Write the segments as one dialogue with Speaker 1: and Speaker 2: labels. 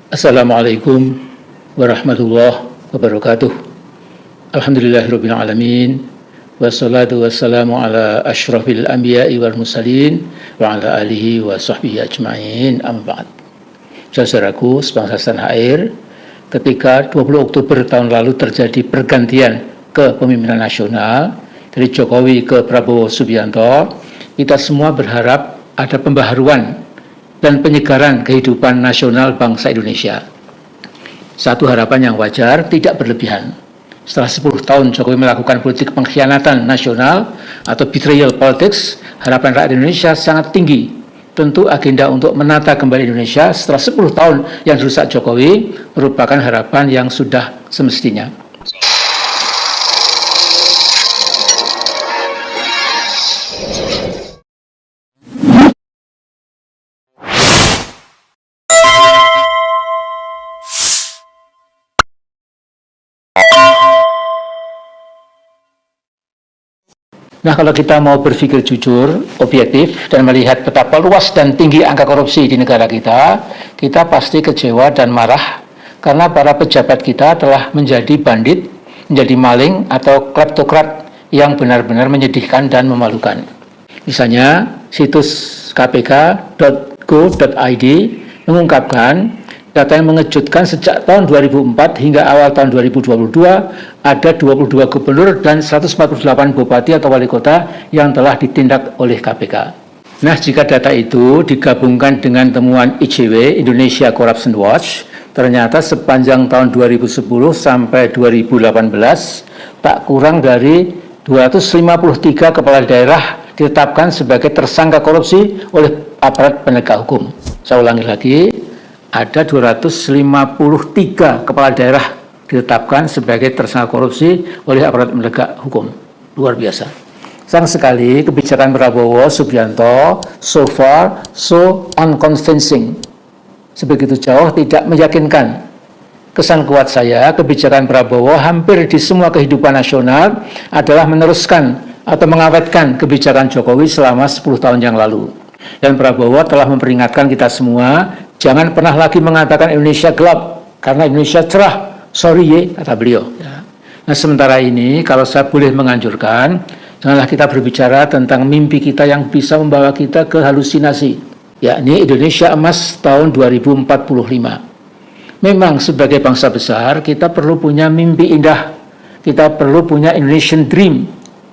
Speaker 1: Assalamualaikum warahmatullahi wabarakatuh. Alhamdulillahirabbil alamin. Wassalatu wassalamu ala asyrafil anbiya'i wal mursalin wa ala alihi wa sahbihi ajma'in. Amma ba'd. Saudaraku sebangsa tanah air, ketika 20 Oktober tahun lalu terjadi pergantian kepemimpinan nasional dari Jokowi ke Prabowo Subianto, kita semua berharap ada pembaharuan dan penyegaran kehidupan nasional bangsa Indonesia. Satu harapan yang wajar, tidak berlebihan. Setelah 10 tahun Jokowi melakukan politik pengkhianatan nasional atau betrayal politics, harapan rakyat Indonesia sangat tinggi. Tentu agenda untuk menata kembali Indonesia setelah 10 tahun yang dirusak Jokowi merupakan harapan yang sudah semestinya. Nah, kalau kita mau berpikir jujur, objektif, dan melihat betapa luas dan tinggi angka korupsi di negara kita pasti kecewa dan marah karena para pejabat kita telah menjadi bandit, menjadi maling, atau kleptokrat yang benar-benar menyedihkan dan memalukan. Misalnya, situs kpk.go.id mengungkapkan data yang mengejutkan sejak tahun 2004 hingga awal tahun 2022 ada 22 gubernur dan 148 bupati atau wali kota yang telah ditindak oleh KPK. Nah, jika data itu digabungkan dengan temuan ICW, Indonesia Corruption Watch, ternyata sepanjang tahun 2010 sampai 2018 tak kurang dari 253 kepala daerah ditetapkan sebagai tersangka korupsi oleh aparat penegak hukum. Saya ulangi lagi, ada 253 kepala daerah ditetapkan sebagai tersangka korupsi oleh aparat penegak hukum. Luar biasa. Sayang sekali kebijakan Prabowo Subianto so far so unconvincing. Sebegitu jauh tidak meyakinkan. Kesan kuat saya, kebijakan Prabowo hampir di semua kehidupan nasional adalah meneruskan atau mengawetkan kebijakan Jokowi selama 10 tahun yang lalu. Dan Prabowo telah memperingatkan kita semua, jangan pernah lagi mengatakan Indonesia gelap, karena Indonesia cerah. Sorry ye, kata beliau. Nah, sementara ini, kalau saya boleh menganjurkan, janganlah kita berbicara tentang mimpi kita yang bisa membawa kita ke halusinasi, yakni Indonesia emas tahun 2045. Memang sebagai bangsa besar, kita perlu punya mimpi indah. Kita perlu punya Indonesian Dream.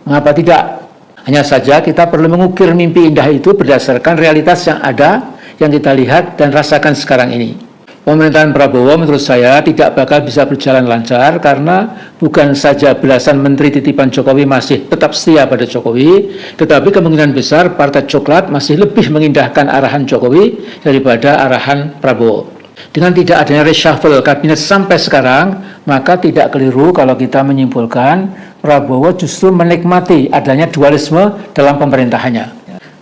Speaker 1: Mengapa tidak? Hanya saja kita perlu mengukir mimpi indah itu berdasarkan realitas yang ada, yang kita lihat dan rasakan sekarang ini. Pemerintahan Prabowo menurut saya tidak bakal bisa berjalan lancar karena bukan saja belasan menteri titipan Jokowi masih tetap setia pada Jokowi, tetapi kemungkinan besar Partai Coklat masih lebih mengindahkan arahan Jokowi daripada arahan Prabowo. Dengan tidak adanya reshuffle kabinet sampai sekarang, maka tidak keliru kalau kita menyimpulkan Prabowo justru menikmati adanya dualisme dalam pemerintahannya.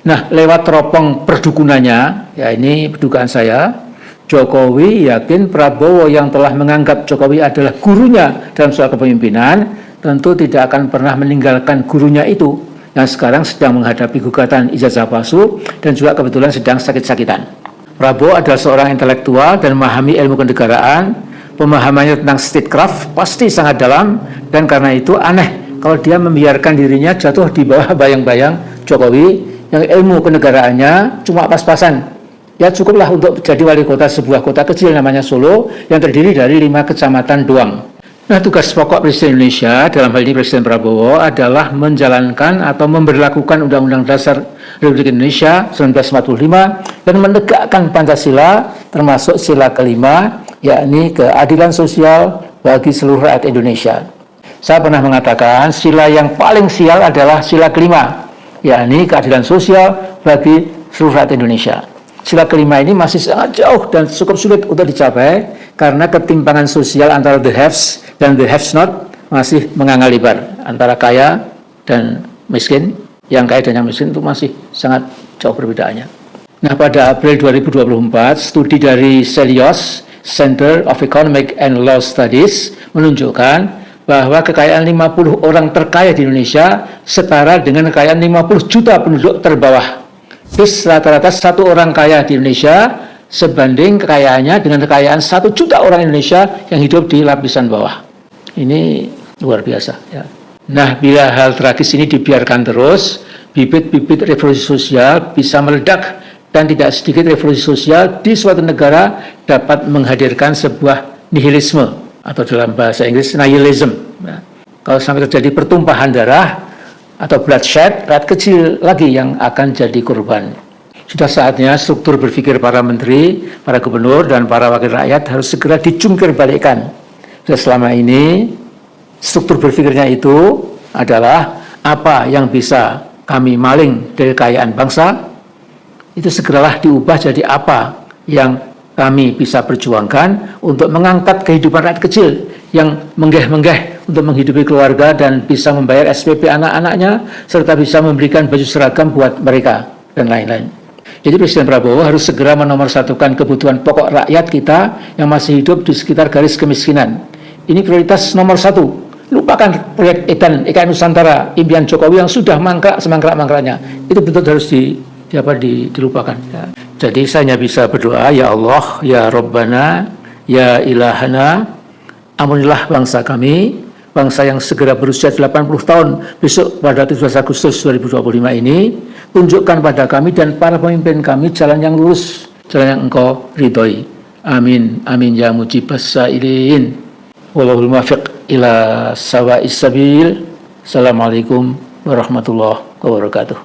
Speaker 1: Nah, lewat teropong perdukunannya, ya ini perdugaan saya, Jokowi yakin Prabowo yang telah menganggap Jokowi adalah gurunya dalam soal kepemimpinan, tentu tidak akan pernah meninggalkan gurunya itu, yang sekarang sedang menghadapi gugatan ijazah palsu dan juga kebetulan sedang sakit-sakitan. Prabowo adalah seorang intelektual dan memahami ilmu kenegaraan, pemahamannya tentang statecraft pasti sangat dalam, dan karena itu aneh kalau dia membiarkan dirinya jatuh di bawah bayang-bayang Jokowi yang ilmu kenegaraannya cuma pas-pasan. Ya cukuplah untuk jadi wali kota sebuah kota kecil namanya Solo yang terdiri dari 5 kecamatan doang. Nah, tugas pokok Presiden Indonesia, dalam hal ini Presiden Prabowo, adalah menjalankan atau memberlakukan Undang-Undang Dasar Republik Indonesia 1945 dan menegakkan Pancasila, termasuk sila kelima, yakni keadilan sosial bagi seluruh rakyat Indonesia. Saya pernah mengatakan sila yang paling sial adalah sila kelima, yakni keadilan sosial bagi seluruh rakyat Indonesia. Sila kelima ini masih sangat jauh dan cukup sulit untuk dicapai karena ketimpangan sosial antara the haves dan the haves not masih menganga lebar, antara kaya dan miskin. Yang kaya dan yang miskin itu masih sangat jauh perbedaannya. Nah, pada April 2024, studi dari Celios, Center of Economic and Law Studies, menunjukkan bahwa kekayaan 50 orang terkaya di Indonesia setara dengan kekayaan 50 juta penduduk terbawah. Terus rata-rata satu orang kaya di Indonesia sebanding kekayaannya dengan kekayaan 1 juta orang Indonesia yang hidup di lapisan bawah. Ini luar biasa. Ya. Nah, bila hal tragis ini dibiarkan terus, bibit-bibit revolusi sosial bisa meledak dan tidak sedikit revolusi sosial di suatu negara dapat menghadirkan sebuah nihilisme atau dalam bahasa Inggris nihilism. Ya. Kalau sampai terjadi pertumpahan darah atau bloodshed, rakyat kecil lagi yang akan jadi korban. Sudah saatnya struktur berpikir para menteri, para gubernur, dan para wakil rakyat harus segera dicungkir balikkan. Sudah selama ini, struktur berpikirnya itu adalah apa yang bisa kami maling dari kekayaan bangsa, itu segeralah diubah jadi apa yang kami bisa perjuangkan untuk mengangkat kehidupan rakyat kecil yang menggeh-menggeh untuk menghidupi keluarga dan bisa membayar SPP anak-anaknya, serta bisa memberikan baju seragam buat mereka, dan lain-lain. Jadi Presiden Prabowo harus segera menomorsatukan kebutuhan pokok rakyat kita yang masih hidup di sekitar garis kemiskinan. Ini prioritas nomor 1. Lupakan proyek IKN Nusantara, impian Jokowi yang sudah mangkrak semangkrak-mangkraknya. Itu betul harus dilupakan. Ya. Jadi saya hanya bisa berdoa, ya Allah, ya Rabbana, ya Ilahana, ampunilah bangsa kami, bangsa yang segera berusia 80 tahun besok pada 17 Agustus 2025 ini. Tunjukkan pada kami dan para pemimpin kami jalan yang lurus, jalan yang Engkau ridhoi. Amin, amin ya mujibas sa'ilin. Wallahul muwaffiq ila sawa'is sabil. Assalamualaikum warahmatullahi wabarakatuh.